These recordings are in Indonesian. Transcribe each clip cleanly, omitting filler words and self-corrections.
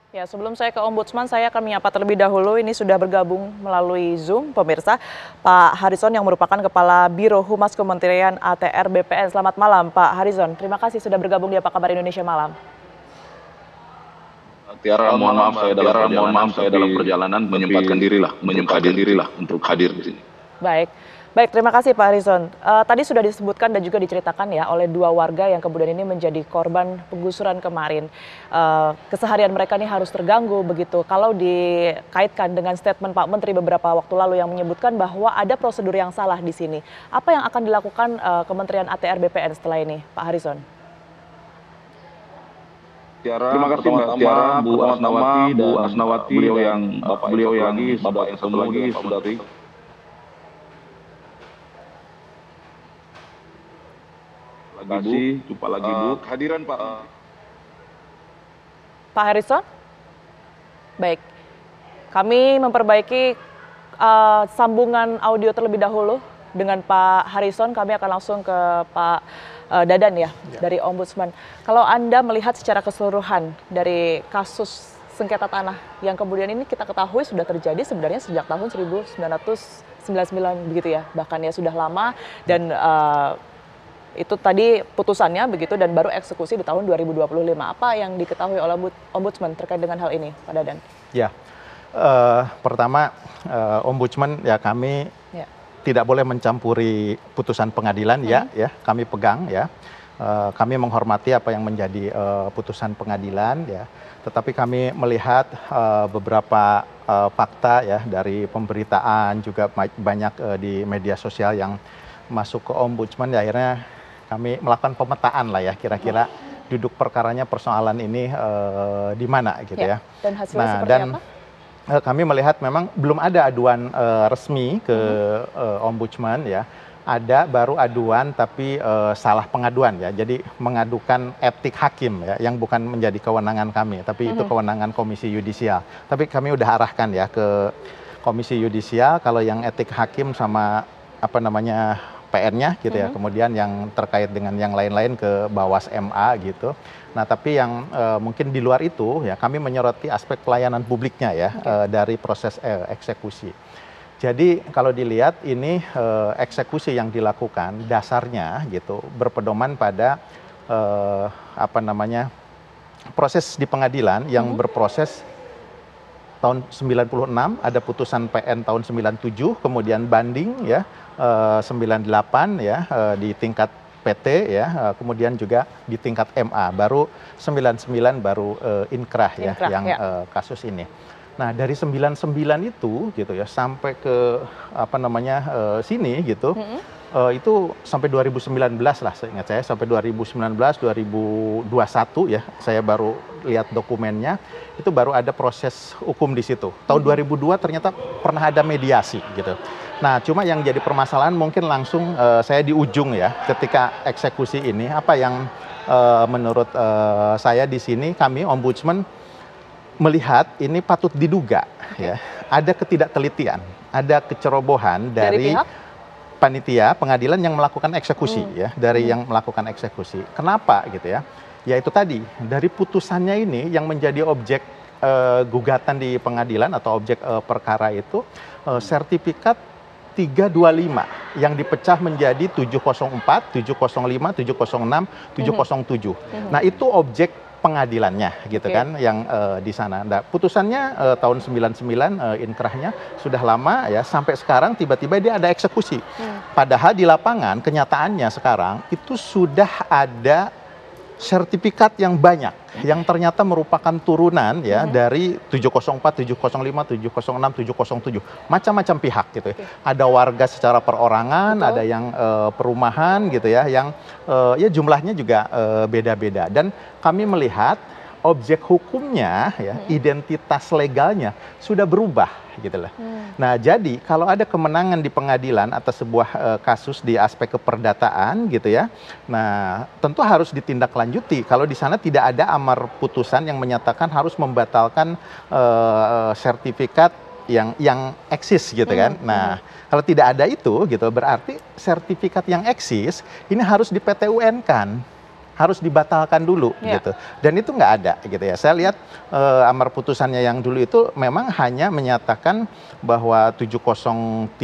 Ya, sebelum saya ke Ombudsman, saya akan menyapa terlebih dahulu. Ini sudah bergabung melalui Zoom, pemirsa, Pak Harrison yang merupakan Kepala Biro Humas Kementerian ATR BPN. Selamat malam, Pak Harrison. Terima kasih sudah bergabung di Apa Kabar Indonesia Malam. Tiara, mohon maaf saya dalam perjalanan menyempatkan dirilah untuk hadir di sini. Baik, terima kasih Pak Harrison. Tadi sudah disebutkan dan juga diceritakan ya oleh dua warga yang kemudian ini menjadi korban penggusuran kemarin. Keseharian mereka ini harus terganggu begitu. Kalau dikaitkan dengan statement Pak Menteri beberapa waktu lalu yang menyebutkan bahwa ada prosedur yang salah di sini. Apa yang akan dilakukan Kementerian ATR BPN setelah ini, Pak Harrison? Terima kasih Mbak Tiara, Bu Asnawati, beliau yang Bapak yang satu lagi sudah jumpa lagi Bu. Kehadiran Pak Harrison? Baik, kami memperbaiki sambungan audio terlebih dahulu dengan Pak Harrison. Kami akan langsung ke Pak Dadan ya, dari Ombudsman. Kalau Anda melihat secara keseluruhan dari kasus sengketa tanah yang kemudian ini kita ketahui sudah terjadi sebenarnya sejak tahun 1999 begitu ya, bahkan ya sudah lama dan itu tadi putusannya begitu dan baru eksekusi di tahun 2025. Apa yang diketahui oleh Ombudsman terkait dengan hal ini, Pak Dadan? Ya, pertama Ombudsman ya kami tidak boleh mencampuri putusan pengadilan ya kami pegang ya. Kami menghormati apa yang menjadi putusan pengadilan ya. Tetapi kami melihat beberapa fakta ya dari pemberitaan juga banyak di media sosial yang masuk ke Ombudsman ya, akhirnya kami melakukan pemetaan lah ya kira-kira duduk perkaranya persoalan ini di mana gitu ya. Dan hasilnya seperti apa? Kami melihat memang belum ada aduan resmi ke Ombudsman ya. Ada baru aduan tapi salah pengaduan ya. Jadi mengadukan etik hakim ya yang bukan menjadi kewenangan kami, tapi itu kewenangan Komisi Yudisial. Tapi kami udah arahkan ya ke Komisi Yudisial kalau yang etik hakim sama apa namanya PR-nya gitu ya. Kemudian yang terkait dengan yang lain-lain ke Bawas MA gitu. Nah, tapi yang mungkin di luar itu ya kami menyoroti aspek pelayanan publiknya ya dari proses eksekusi. Jadi kalau dilihat ini eksekusi yang dilakukan dasarnya gitu berpedoman pada apa namanya proses di pengadilan yang berproses tahun 96 ada putusan PN tahun 97, kemudian banding ya 98 ya di tingkat PT ya, kemudian juga di tingkat MA, baru 99 baru inkrah ya yang kasus ini. Nah, dari 99 itu gitu ya sampai ke apa namanya sini gitu. Itu sampai 2019 lah seingat saya, sampai 2019 2021 ya saya baru lihat dokumennya, itu baru ada proses hukum di situ. Tahun 2002 ternyata pernah ada mediasi gitu. Nah, cuma yang jadi permasalahan mungkin langsung saya di ujung ya ketika eksekusi ini, apa yang menurut saya di sini kami Ombudsman melihat ini patut diduga ya ada ketidaktelitian, ada kecerobohan dari panitia pengadilan yang melakukan eksekusi ya, dari yang melakukan eksekusi. Kenapa gitu ya? Ya itu tadi, dari putusannya ini yang menjadi objek gugatan di pengadilan atau objek perkara itu sertifikat 325 yang dipecah menjadi 704, 705, 706, 707. Nah, itu objek pengadilannya gitu kan yang di sana. Nah, putusannya tahun 99 inkrahnya sudah lama ya, sampai sekarang tiba-tiba dia ada eksekusi. Padahal di lapangan kenyataannya sekarang itu sudah ada sertifikat yang banyak yang ternyata merupakan turunan ya dari 704, 705, 706, 707, macam-macam pihak gitu ya. Ada warga secara perorangan, ada yang perumahan gitu ya, yang ya jumlahnya juga beda-beda. Dan kami melihat objek hukumnya ya, identitas legalnya sudah berubah gitu lah. Nah, jadi kalau ada kemenangan di pengadilan atas sebuah kasus di aspek keperdataan gitu ya. Nah, tentu harus ditindaklanjuti. Kalau di sana tidak ada amar putusan yang menyatakan harus membatalkan sertifikat yang eksis gitu kan. Nah, kalau tidak ada itu gitu berarti sertifikat yang eksis ini harus di PTUN kan. harus dibatalkan dulu gitu. Dan itu nggak ada gitu ya. Saya lihat amar putusannya yang dulu itu memang hanya menyatakan bahwa 704,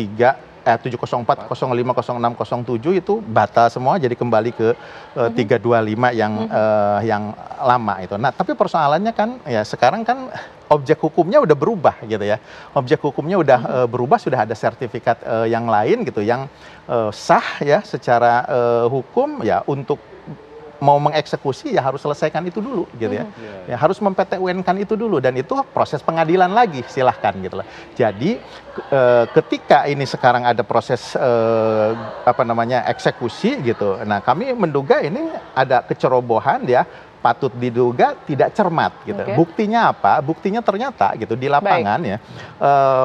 05, 06, 07 itu batal semua, jadi kembali ke 325 yang lama itu. Nah, tapi persoalannya kan ya sekarang kan objek hukumnya udah berubah gitu ya. Objek hukumnya udah berubah, sudah ada sertifikat yang lain gitu yang sah ya secara hukum ya. Untuk mau mengeksekusi ya harus selesaikan itu dulu gitu ya. Ya harus memPTUN-kan itu dulu, dan itu proses pengadilan lagi, silahkan gitu lah. Jadi ketika ini sekarang ada proses eksekusi gitu. Nah, kami menduga ini ada kecerobohan ya, patut diduga tidak cermat gitu. Buktinya apa? Buktinya ternyata gitu di lapangan ya,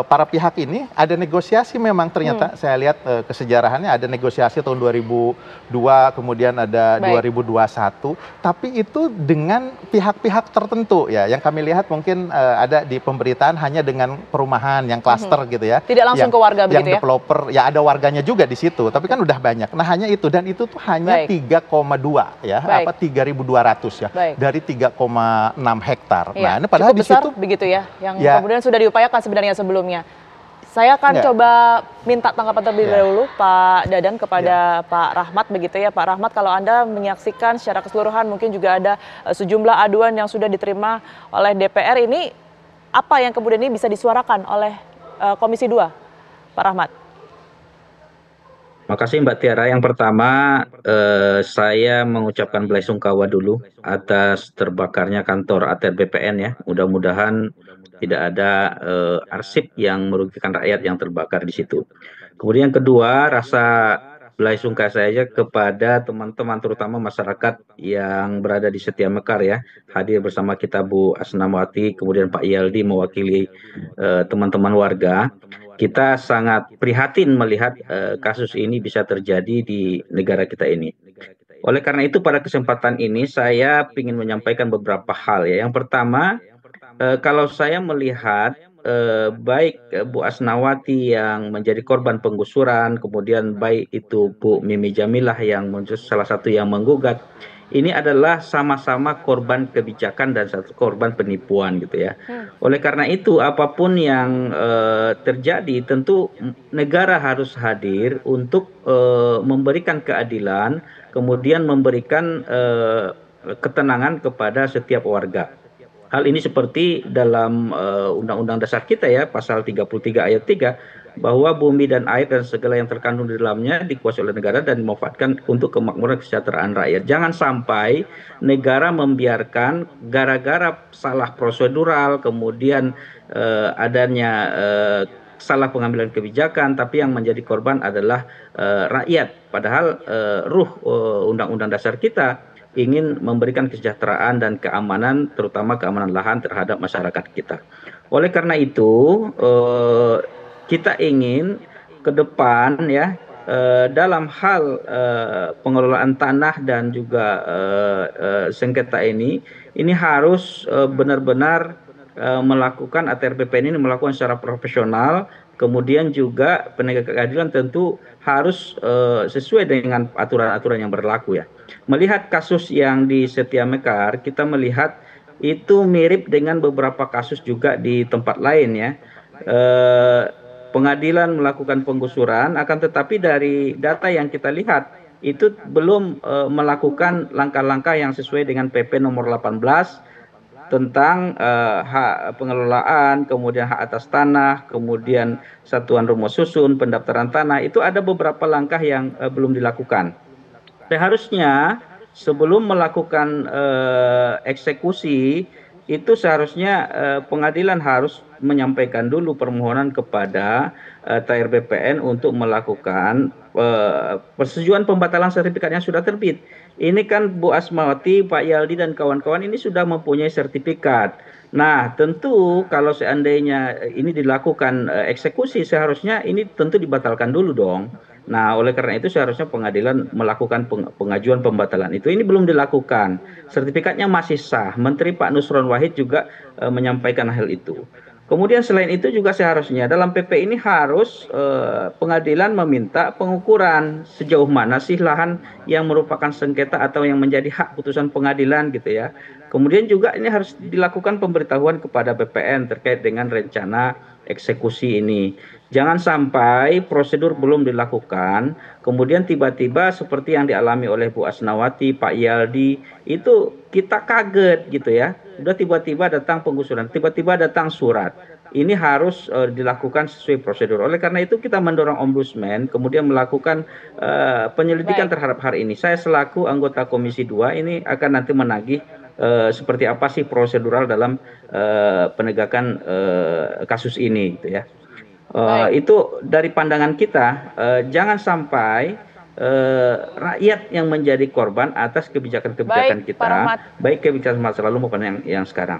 para pihak ini ada negosiasi memang ternyata. Saya lihat kesejarahannya ada negosiasi tahun 2002, kemudian ada 2021, tapi itu dengan pihak-pihak tertentu ya. Yang kami lihat mungkin ada di pemberitaan hanya dengan perumahan yang klaster gitu ya. Tidak langsung ke warga begitu ya? Yang developer, ya ada warganya juga di situ, tapi kan udah banyak. Nah, hanya itu, dan itu tuh hanya 3,2 ya, 3.200 ya. Dari 3,6 hektar. Iya, nah, ini padahal di situ begitu ya, yang kemudian sudah diupayakan sebenarnya sebelumnya. Saya akan coba minta tanggapan terlebih dahulu Pak Dadan kepada Pak Rahmat begitu ya. Pak Rahmat, kalau Anda menyaksikan secara keseluruhan, mungkin juga ada sejumlah aduan yang sudah diterima oleh DPR ini, apa yang kemudian ini bisa disuarakan oleh Komisi 2, Pak Rahmat? Makasih Mbak Tiara. Yang pertama, saya mengucapkan belasungkawa dulu atas terbakarnya kantor ATR BPN ya. Mudah-mudahan tidak ada arsip yang merugikan rakyat yang terbakar di situ. Kemudian yang kedua, rasa belasungkawa saya kepada teman-teman, terutama masyarakat yang berada di Setia Mekar ya. Hadir bersama kita Bu Asnawati, kemudian Pak Yaldi mewakili teman-teman warga. Kita sangat prihatin melihat kasus ini bisa terjadi di negara kita ini. Oleh karena itu, pada kesempatan ini saya ingin menyampaikan beberapa hal ya. Yang pertama, kalau saya melihat baik Bu Asnawati yang menjadi korban penggusuran, kemudian baik itu Bu Mimi Jamilah yang salah satu yang menggugat, ini adalah sama-sama korban kebijakan dan satu korban penipuan gitu ya. Oleh karena itu, apapun yang terjadi, tentu negara harus hadir untuk memberikan keadilan, kemudian memberikan ketenangan kepada setiap warga. Hal ini seperti dalam Undang-Undang Dasar kita ya, pasal 33 ayat 3, bahwa bumi dan air dan segala yang terkandung di dalamnya dikuasai oleh negara dan dimanfaatkan untuk kemakmuran kesejahteraan rakyat. Jangan sampai negara membiarkan gara-gara salah prosedural, kemudian adanya salah pengambilan kebijakan, tapi yang menjadi korban adalah rakyat. Padahal ruh Undang-Undang Dasar kita ingin memberikan kesejahteraan dan keamanan, terutama keamanan lahan terhadap masyarakat kita. Oleh karena itu, kita ingin ke depan ya, dalam hal pengelolaan tanah dan juga sengketa ini harus benar-benar melakukan ATR BPN ini melakukan secara profesional. Kemudian juga penegak keadilan tentu harus sesuai dengan aturan-aturan yang berlaku ya. Melihat kasus yang di Setia Mekar, kita melihat itu mirip dengan beberapa kasus juga di tempat lain ya. Pengadilan melakukan penggusuran, akan tetapi dari data yang kita lihat itu belum melakukan langkah-langkah yang sesuai dengan PP nomor 18 tentang hak pengelolaan, kemudian hak atas tanah, kemudian satuan rumus susun, pendaftaran tanah. Itu ada beberapa langkah yang belum dilakukan. Seharusnya sebelum melakukan eksekusi, itu seharusnya pengadilan harus menyampaikan dulu permohonan kepada ATR BPN untuk melakukan persetujuan pembatalan sertifikat yang sudah terbit. Ini kan Bu Asmawati, Pak Yaldi dan kawan-kawan ini sudah mempunyai sertifikat. Nah, tentu kalau seandainya ini dilakukan eksekusi, seharusnya ini tentu dibatalkan dulu dong. Nah, oleh karena itu seharusnya pengadilan melakukan pengajuan pembatalan itu. Ini belum dilakukan. Sertifikatnya masih sah. Menteri Pak Nusron Wahid juga menyampaikan hal itu. Kemudian selain itu juga seharusnya dalam PP ini harus pengadilan meminta pengukuran sejauh mana sih lahan yang merupakan sengketa atau yang menjadi hak putusan pengadilan gitu ya. Kemudian juga ini harus dilakukan pemberitahuan kepada BPN terkait dengan rencana eksekusi ini. Jangan sampai prosedur belum dilakukan, kemudian tiba-tiba seperti yang dialami oleh Bu Asnawati, Pak Yaldi, itu kita kaget gitu ya. Udah tiba-tiba datang penggusuran, tiba-tiba datang surat. Ini harus dilakukan sesuai prosedur. Oleh karena itu kita mendorong Ombudsman kemudian melakukan penyelidikan terhadap hal ini. Saya selaku anggota Komisi 2 ini akan nanti menagih seperti apa sih prosedural dalam penegakan kasus ini gitu ya. Itu dari pandangan kita, jangan sampai rakyat yang menjadi korban atas kebijakan-kebijakan kita, baik kebijakan masa lalu maupun yang sekarang.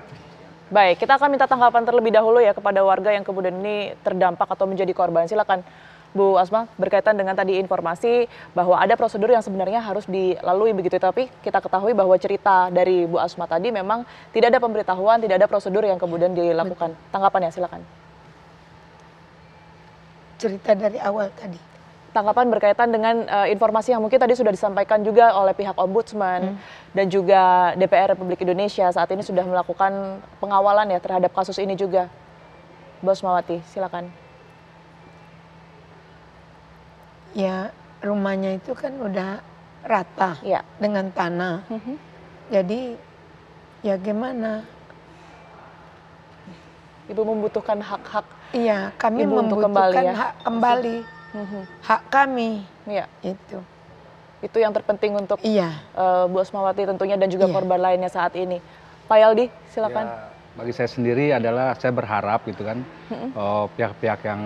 Baik, kita akan minta tanggapan terlebih dahulu ya kepada warga yang kemudian ini terdampak atau menjadi korban. Silakan Bu Asma, berkaitan dengan tadi informasi bahwa ada prosedur yang sebenarnya harus dilalui begitu, tapi kita ketahui bahwa cerita dari Bu Asma tadi memang tidak ada pemberitahuan, tidak ada prosedur yang kemudian dilakukan. Tanggapannya silakan. Cerita dari awal tadi. Tanggapan berkaitan dengan informasi yang mungkin tadi sudah disampaikan juga oleh pihak Ombudsman dan juga DPR Republik Indonesia saat ini sudah melakukan pengawalan ya terhadap kasus ini juga. Bu Asmawati, silakan. Ya, rumahnya itu kan udah rata ya, dengan tanah. Jadi ya gimana? Ibu membutuhkan hak-hak. Iya, kami Ibu membutuhkan kembali, ya? hak kembali. Hak kami. Iya. Itu yang terpenting untuk Bu Asmawati tentunya dan juga korban lainnya saat ini. Pak Yaldi, silakan. Ya, bagi saya sendiri adalah saya berharap gitu kan pihak-pihak yang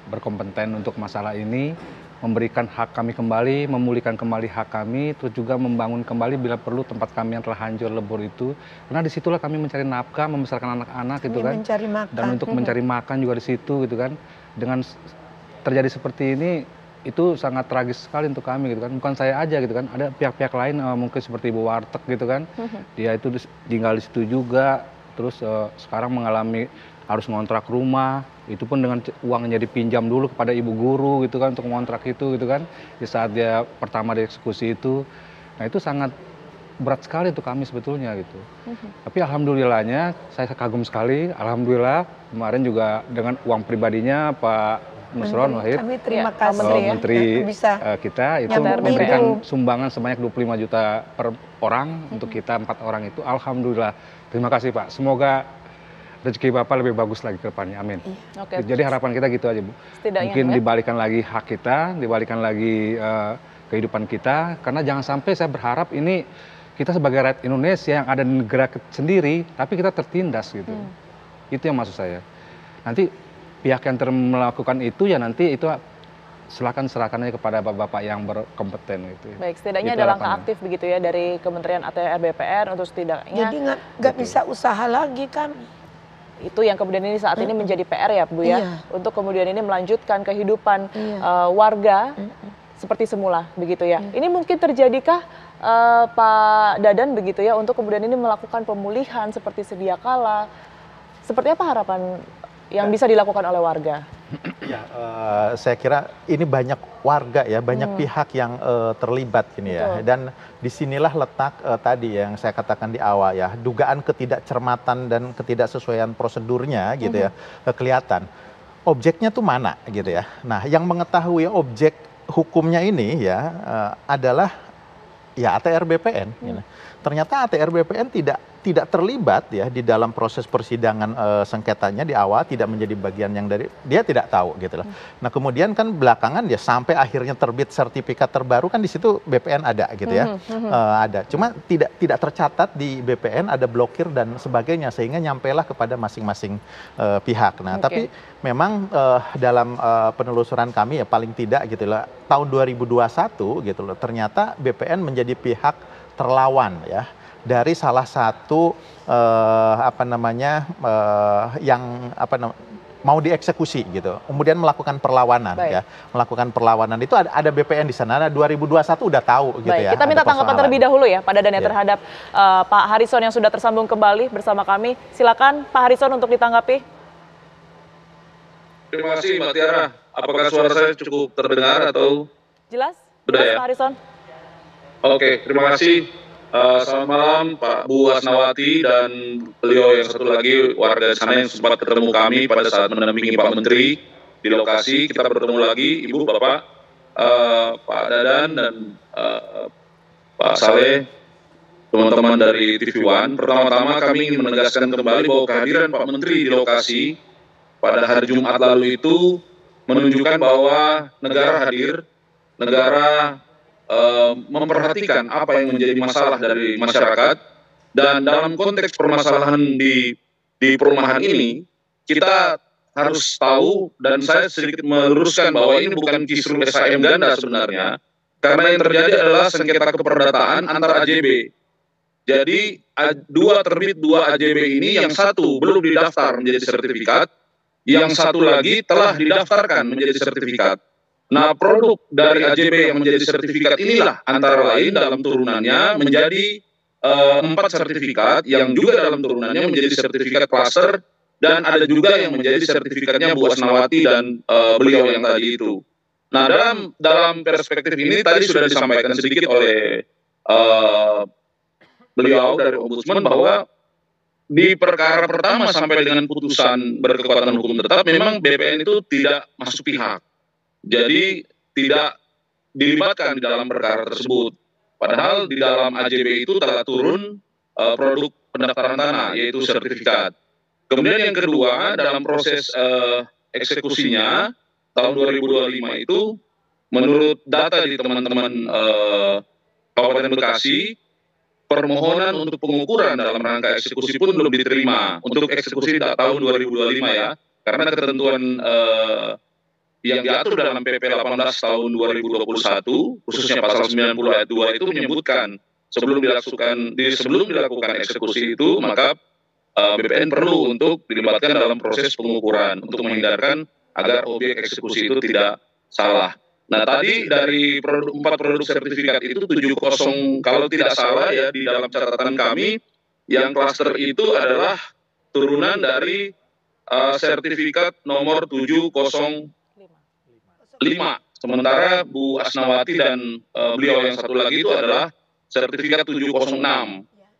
berkompeten untuk masalah ini memberikan hak kami kembali, memulihkan kembali hak kami, terus juga membangun kembali bila perlu tempat kami yang telah hancur lebur itu. Karena disitulah kami mencari nafkah, membesarkan anak-anak gitu kan. Mencari makan. Dan untuk mencari makan juga di situ gitu kan. Dengan terjadi seperti ini itu sangat tragis sekali untuk kami gitu kan. Bukan saya aja gitu kan, ada pihak-pihak lain mungkin seperti Ibu Warteg gitu kan. Dia itu tinggal di situ juga, terus sekarang mengalami harus ngontrak rumah, itu pun dengan uangnya dipinjam dulu kepada ibu guru gitu kan untuk ngontrak itu gitu kan. Di saat dia pertama dieksekusi itu. Nah, itu sangat berat sekali untuk kami sebetulnya gitu. Tapi alhamdulillahnya saya kagum sekali, alhamdulillah kemarin juga dengan uang pribadinya Pak Nusron Wahid, kami terima kasih Menteri kita itu memberikan sumbangan sebanyak 25 juta per orang untuk kita 4 orang itu. Alhamdulillah, terima kasih Pak. Semoga rezeki Bapak lebih bagus lagi ke depannya, amin. Jadi harapan kita gitu aja Bu. Mungkin dibalikan lagi hak kita, dibalikan lagi kehidupan kita, karena jangan sampai saya berharap ini kita sebagai rakyat Indonesia yang ada di negara sendiri, tapi kita tertindas gitu. Itu yang maksud saya. Nanti pihak yang melakukan itu ya nanti itu silakan serahkan aja kepada bapak-bapak yang berkompeten gitu. Baik, setidaknya ada langkah aktif begitu ya dari Kementerian ATR BPN untuk setidaknya. Jadi nggak bisa usaha lagi kami. Itu yang kemudian ini saat ini menjadi PR ya Bu ya, untuk kemudian ini melanjutkan kehidupan warga seperti semula begitu ya. Ini mungkin terjadikah Pak Dadan begitu ya untuk kemudian ini melakukan pemulihan seperti sedia kala? Seperti apa harapan yang bisa dilakukan oleh warga? Ya, saya kira ini banyak warga ya, banyak pihak yang terlibat ini ya. Dan disinilah letak tadi yang saya katakan di awal ya, dugaan ketidakcermatan dan ketidaksesuaian prosedurnya gitu ya, kelihatan. Objeknya tuh mana gitu ya. Nah, yang mengetahui objek hukumnya ini ya adalah ya ATR BPN. Gitu. Ternyata ATR BPN tidak terlibat ya di dalam proses persidangan sengketanya di awal, tidak menjadi bagian yang dari dia tidak tahu gitu loh. Nah, kemudian kan belakangan ya sampai akhirnya terbit sertifikat terbaru kan di situ BPN ada gitu ya. Ada. Cuma tidak tercatat di BPN ada blokir dan sebagainya sehingga nyampailah kepada masing-masing pihak. Nah, tapi memang dalam penelusuran kami ya paling tidak gitu loh tahun 2021 gitu loh ternyata BPN menjadi pihak terlawan ya dari salah satu yang mau dieksekusi gitu, kemudian melakukan perlawanan ya, melakukan perlawanan itu ada BPN di sana. Nah, 2021 udah tahu gitu ya. Kita minta tanggapan terlebih dahulu ya Pak Dadan ya terhadap Pak Harrison yang sudah tersambung kembali bersama kami. Silakan Pak Harrison untuk ditanggapi. Terima kasih Mbak Tiara. Apakah suara saya cukup terdengar atau Jelas? Sudah Jelas ya? Pak Harrison? Oke, terima kasih. Selamat malam Pak Bu Asnawati dan beliau yang satu lagi warga di sana yang sempat ketemu kami pada saat mendampingi Pak Menteri di lokasi. Kita bertemu lagi Ibu, Bapak, Pak Dadan dan Pak Saleh, teman-teman dari TV One. Pertama-tama kami ingin menegaskan kembali bahwa kehadiran Pak Menteri di lokasi pada hari Jumat lalu itu menunjukkan bahwa negara hadir, negara memperhatikan apa yang menjadi masalah dari masyarakat, dan dalam konteks permasalahan di perumahan ini kita harus tahu, dan saya sedikit meluruskan bahwa ini bukan kisruh SHM ganda sebenarnya, karena yang terjadi adalah sengketa keperdataan antar AJB. Jadi dua AJB ini, yang satu belum didaftar menjadi sertifikat, yang satu lagi telah didaftarkan menjadi sertifikat. Nah, produk dari AJB yang menjadi sertifikat inilah antara lain dalam turunannya menjadi 4 sertifikat, yang juga dalam turunannya menjadi sertifikat klaster, dan ada juga yang menjadi sertifikatnya Bu Asnawati dan beliau yang tadi itu. Nah, dalam perspektif ini tadi sudah disampaikan sedikit oleh beliau dari Ombudsman bahwa di perkara pertama sampai dengan putusan berkekuatan hukum tetap, memang BPN itu tidak masuk pihak. Jadi tidak dilibatkan di dalam perkara tersebut. Padahal di dalam AJB itu telah turun produk pendaftaran tanah, yaitu sertifikat. Kemudian yang kedua, dalam proses eksekusinya tahun 2025 itu, menurut data di teman-teman Kabupaten Bekasi, permohonan untuk pengukuran dalam rangka eksekusi pun belum diterima untuk eksekusi tahun 2025 ya, karena ketentuan yang diatur dalam PP 18 tahun 2021, khususnya pasal 90 ayat 2 itu menyebutkan sebelum dilakukan eksekusi itu, maka BPN perlu untuk dilibatkan dalam proses pengukuran untuk menghindarkan agar objek eksekusi itu tidak salah. Nah, tadi dari 4 produk sertifikat itu 70, kalau tidak salah ya di dalam catatan kami, yang klaster itu adalah turunan dari sertifikat nomor 705. Sementara Bu Asnawati dan beliau yang satu lagi itu adalah sertifikat 706.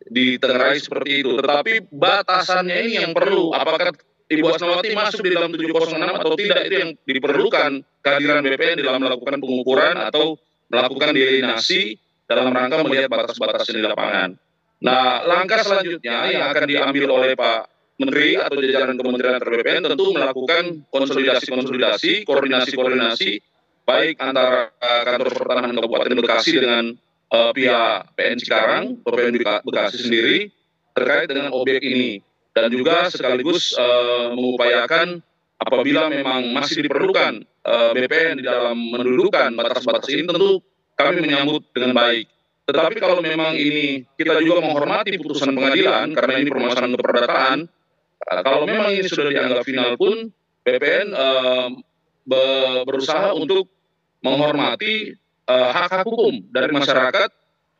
Ditengarai seperti itu. Tetapi batasannya ini yang perlu, apakah Ibu Asnawati masuk di dalam 706 atau tidak, itu yang diperlukan kehadiran BPN dalam melakukan pengukuran atau melakukan delineasi dalam rangka melihat batas-batas di lapangan. Nah, langkah selanjutnya yang akan diambil oleh Pak Menteri atau jajaran Kementerian BPN tentu melakukan konsolidasi, koordinasi, baik antara kantor pertanahan Kabupaten Bekasi dengan pihak PN Cikarang, PN Bekasi sendiri terkait dengan objek ini. Dan juga sekaligus mengupayakan apabila memang masih diperlukan BPN di dalam mendudukan batas-batas ini, tentu kami menyambut dengan baik. Tetapi kalau memang ini kita juga menghormati putusan pengadilan, karena ini permasalahan keperdataan, kalau memang ini sudah dianggap final pun, BPN berusaha untuk menghormati hak-hak hukum dari masyarakat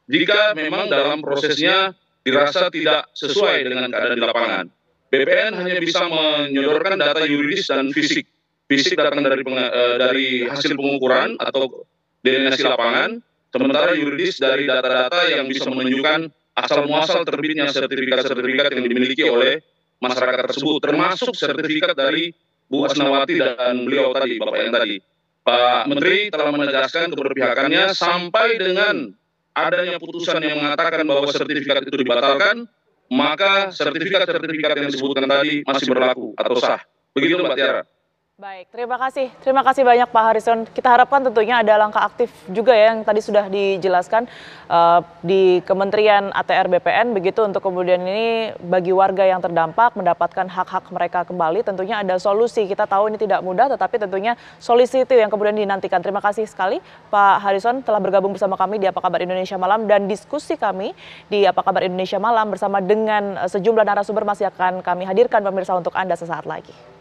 jika memang dalam prosesnya dirasa tidak sesuai dengan keadaan di lapangan. BPN hanya bisa menyodorkan data yuridis dan fisik. Fisik datang dari hasil pengukuran atau delineasi lapangan, sementara yuridis dari data-data yang bisa menunjukkan asal-muasal terbitnya sertifikat-sertifikat yang dimiliki oleh masyarakat tersebut, termasuk sertifikat dari Bu Asnawati dan beliau tadi, Bapak yang tadi. Pak Menteri telah menegaskan keberpihakannya sampai dengan adanya putusan yang mengatakan bahwa sertifikat itu dibatalkan, maka sertifikat-sertifikat yang disebutkan tadi masih berlaku atau sah. Begitu Mbak Tiara. Baik, terima kasih banyak Pak Harrison. Kita harapkan tentunya ada langkah aktif juga ya yang tadi sudah dijelaskan di Kementerian ATR BPN begitu, untuk kemudian ini bagi warga yang terdampak mendapatkan hak-hak mereka kembali. Tentunya ada solusi, kita tahu ini tidak mudah, tetapi tentunya solusi itu yang kemudian dinantikan. Terima kasih sekali Pak Harrison telah bergabung bersama kami di Apa Kabar Indonesia Malam, dan diskusi kami di Apa Kabar Indonesia Malam bersama dengan sejumlah narasumber masih akan kami hadirkan pemirsa untuk Anda sesaat lagi.